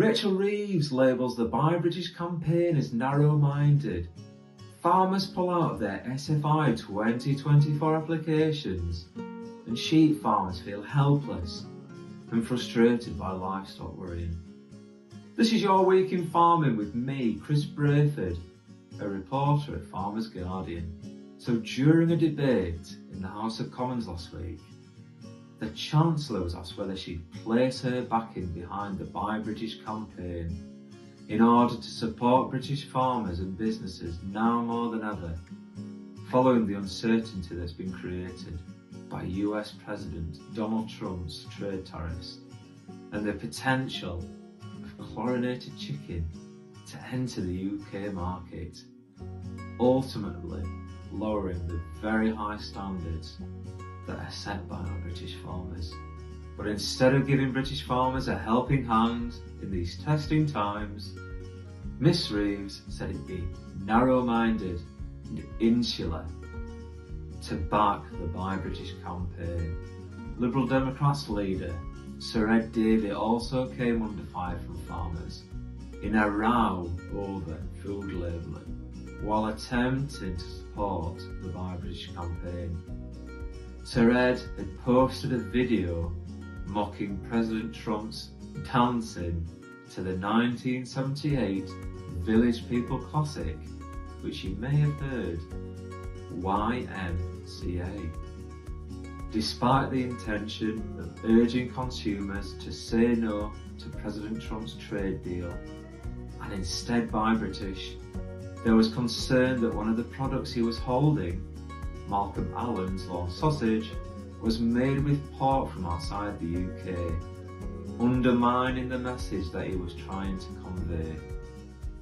Rachel Reeves labels the Buy British campaign as narrow-minded. Farmers pull out of their SFI 2024 applications, and sheep farmers feel helpless and frustrated by livestock worrying. This is your week in farming with me, Chris Brayford, a reporter at Farmers Guardian. So during a debate in the House of Commons last week, the Chancellor was asked whether she'd place her backing behind the Buy British campaign in order to support British farmers and businesses now more than ever, following the uncertainty that's been created by US President Donald Trump's trade tariffs and the potential of chlorinated chicken to enter the UK market, ultimately lowering the very high standards that are set by our British farmers. But instead of giving British farmers a helping hand in these testing times, Miss Reeves said it'd be narrow-minded and insular to back the Buy British campaign. Liberal Democrats leader Sir Ed Davy also came under fire from farmers in a row over food labelling while attempting to support the Buy British campaign. Sir Ed had posted a video mocking President Trump's dancing to the 1978 Village People classic, which you may have heard, YMCA. Despite the intention of urging consumers to say no to President Trump's trade deal and instead buy British, there was concern that one of the products he was holding, Malcolm Allen's Lawn Sausage, was made with pork from outside the UK, undermining the message that he was trying to convey.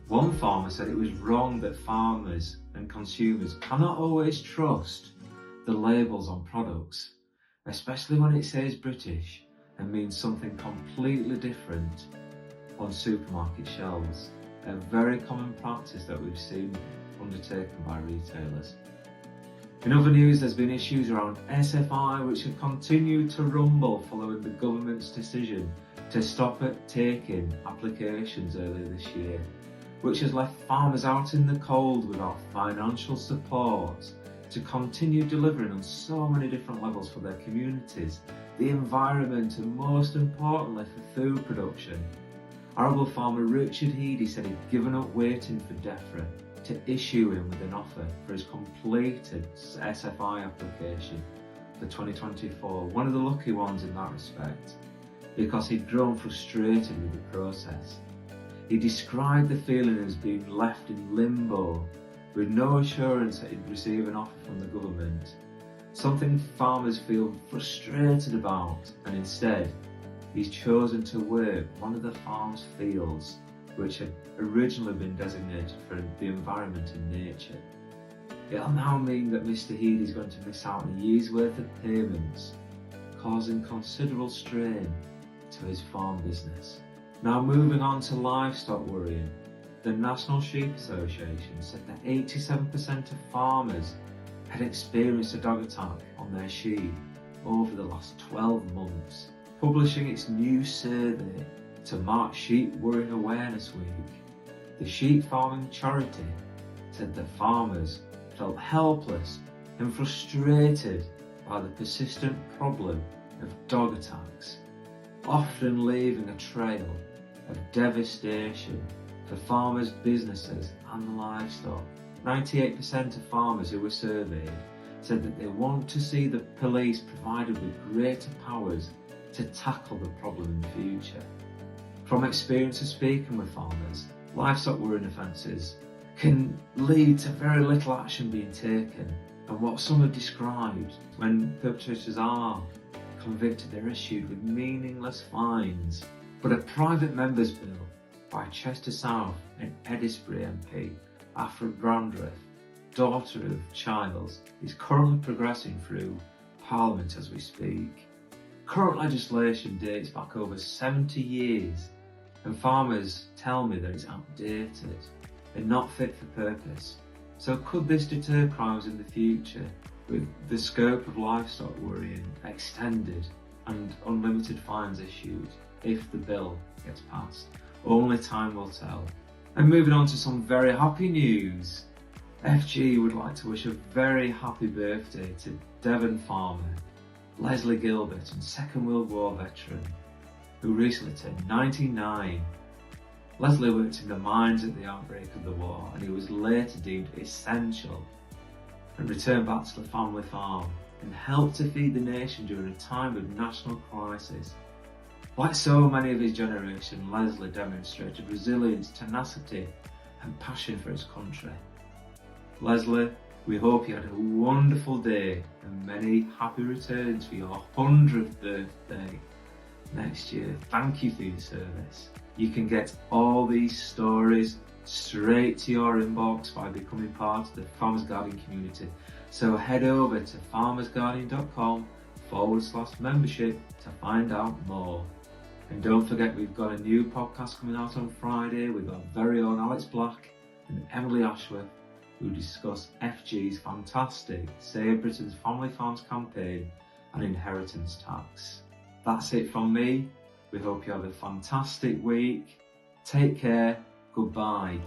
One farmer said it was wrong that farmers and consumers cannot always trust the labels on products, especially when it says British and means something completely different on supermarket shelves, a very common practice that we've seen undertaken by retailers. In other news, there's been issues around SFI which have continued to rumble following the government's decision to stop taking applications earlier this year, which has left farmers out in the cold without financial support to continue delivering on so many different levels for their communities, the environment, and most importantly for food production. Arable farmer Richard Heady said he'd given up waiting for DEFRA to issue him with an offer for his completed SFI application for 2024, one of the lucky ones in that respect, because he'd grown frustrated with the process. He described the feeling as being left in limbo, with no assurance that he'd receive an offer from the government, something farmers feel frustrated about, and instead he's chosen to work one of the farm's fields which had originally been designated for the environment and nature. It'll now mean that Mr. Heady is going to miss out on a year's worth of payments, causing considerable strain to his farm business. Now moving on to livestock worrying, the National Sheep Association said that 87% of farmers had experienced a dog attack on their sheep over the last 12 months, publishing its new survey to mark Sheep Worrying Awareness Week. The sheep farming charity said that farmers felt helpless and frustrated by the persistent problem of dog attacks, often leaving a trail of devastation for farmers, businesses and livestock. 98% of farmers who were surveyed said that they want to see the police provided with greater powers to tackle the problem in the future. From experience of speaking with farmers, livestock worrying offences can lead to very little action being taken, and what some have described when perpetrators are convicted, they're issued with meaningless fines. But a private member's bill by Chester South and Eddisbury MP, Afra Brandreth, daughter of Childs, is currently progressing through Parliament as we speak. Current legislation dates back over 70 years, and farmers tell me that it's outdated and not fit for purpose. So could this deter crimes in the future, with the scope of livestock worrying extended and unlimited fines issued if the bill gets passed? Only time will tell. And moving on to some very happy news. FG would like to wish a very happy birthday to Devon farmer Leslie Gilbert, and Second World War veteran, who recently turned 99. Leslie worked in the mines at the outbreak of the war, and he was later deemed essential and returned back to the family farm and helped to feed the nation during a time of national crisis. Like so many of his generation, Leslie demonstrated resilience, tenacity and passion for his country. Leslie, we hope you had a wonderful day and many happy returns for your 100th birthday next year. Thank you for your service. You can get all these stories straight to your inbox by becoming part of the Farmers Guardian community. So head over to farmersguardian.com/membership to find out more. And don't forget, we've got a new podcast coming out on Friday with our very own Alex Black and Emily Ashworth, who discuss FG's fantastic Save Britain's Family Farms campaign and inheritance tax. That's it from me. We hope you have a fantastic week. Take care. Goodbye.